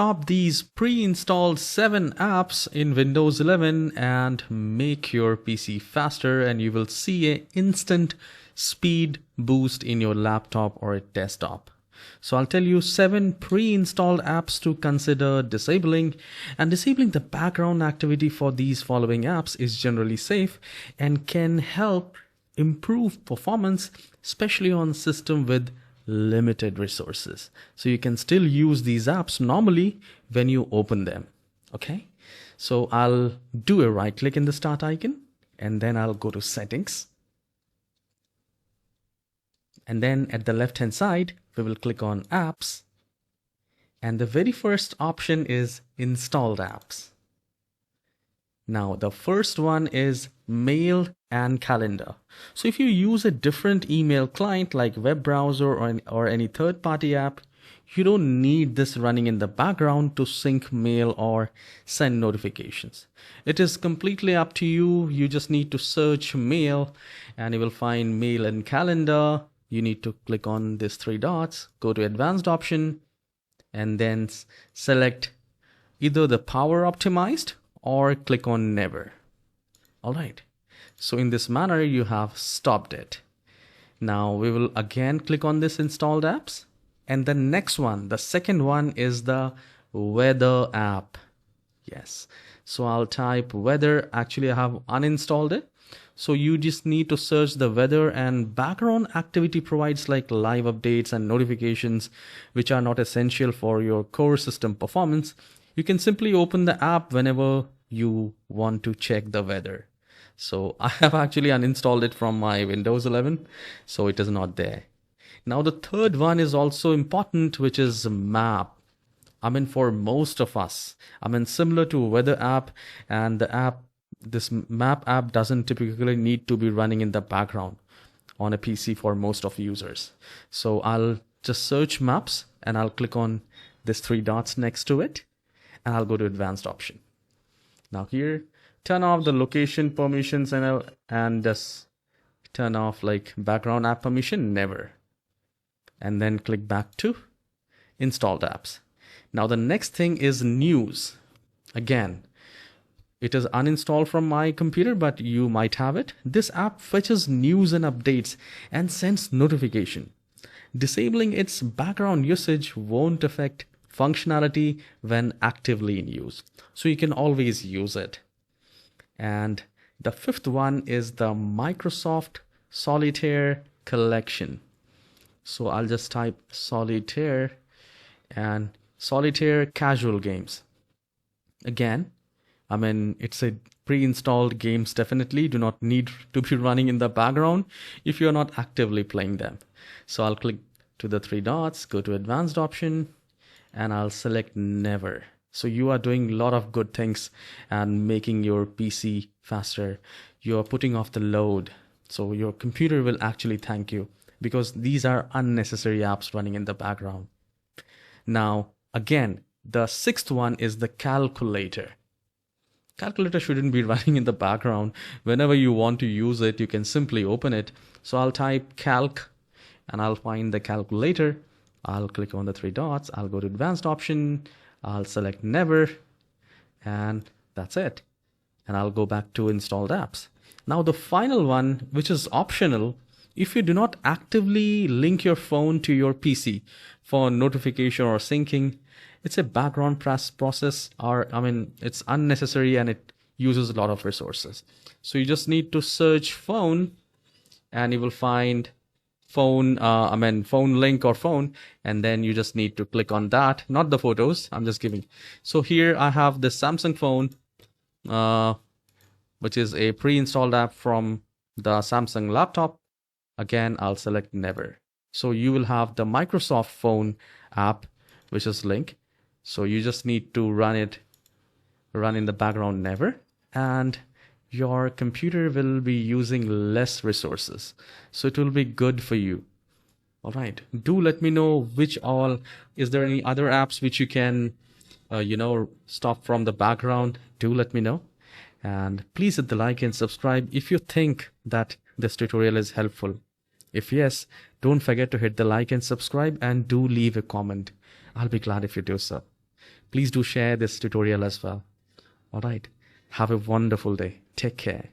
stop these pre-installed 7 apps in Windows 11 and make your PC faster, and you will see an instant speed boost in your laptop or a desktop. So I'll tell you 7 pre-installed apps to consider disabling, and disabling the background activity for these following apps is generally safe and can help improve performance, especially on system with limited resources. So you can still use these apps normally when you open them. Okay, so I'll do a right click in the start icon, and then I'll go to settings, and then at the left hand side we will click on apps, and the very first option is installed apps. Now the first one is mail and calendar. So if you use a different email client like web browser or any third-party app, you don't need this running in the background to sync mail or send notifications. It is completely up to you. You just need to search mail and you will find mail and calendar. You need to click on these 3 dots, go to advanced option, and then select either the power optimized or click on never. All right. So in this manner, you have stopped it. Now we will again click on this installed apps. And the next one, the second one, is the weather app. Yes. So I'll type weather. Actually, I have uninstalled it. So you just need to search the weather, and background activity provides like live updates and notifications, which are not essential for your core system performance. You can simply open the app whenever you want to check the weather. So I have actually uninstalled it from my Windows 11, so it is not there. Now the third one is also important, which is map. For most of us, similar to weather app and the app, this map app doesn't typically need to be running in the background on a PC for most of users. So I'll just search maps and I'll click on these 3 dots next to it, and I'll go to advanced option. Now here, turn off the location permissions and just turn off like background app permission, never. And then click back to installed apps. Now the next thing is news. Again, it is uninstalled from my computer, but you might have it. This app fetches news and updates and sends notification. Disabling its background usage won't affect functionality when actively in use. So you can always use it. And the fifth one is the Microsoft Solitaire collection. So I'll just type Solitaire and Solitaire casual games. Again, it's a pre-installed games, definitely do not need to be running in the background if you're not actively playing them. So I'll click to the 3 dots, go to advanced option, and I'll select never. So you are doing a lot of good things and making your PC faster. You're putting off the load. So your computer will actually thank you, because these are unnecessary apps running in the background. Now, again, the 6th one is the calculator. Calculator shouldn't be running in the background. Whenever you want to use it, you can simply open it. So I'll type calc and I'll find the calculator. I'll click on the 3 dots. I'll go to advanced option. I'll select never, and that's it. And I'll go back to installed apps. Now the final one, which is optional, if you do not actively link your phone to your PC for notification or syncing, it's a background process, or it's unnecessary and it uses a lot of resources. So you just need to search phone and you will find phone link or phone, and then you just need to click on that, not the photos. I'm just giving. So here I have the Samsung phone, which is a pre-installed app from the Samsung laptop. Again, I'll select never. So you will have the Microsoft phone app, which is link. So you just need to run in the background never, and your computer will be using less resources. So it will be good for you. All right. Do let me know is there any other apps which you can, stop from the background? Do let me know. And please hit the like and subscribe if you think that this tutorial is helpful. If yes, don't forget to hit the like and subscribe, and do leave a comment. I'll be glad if you do so. please do share this tutorial as well. All right. Have a wonderful day. Take care.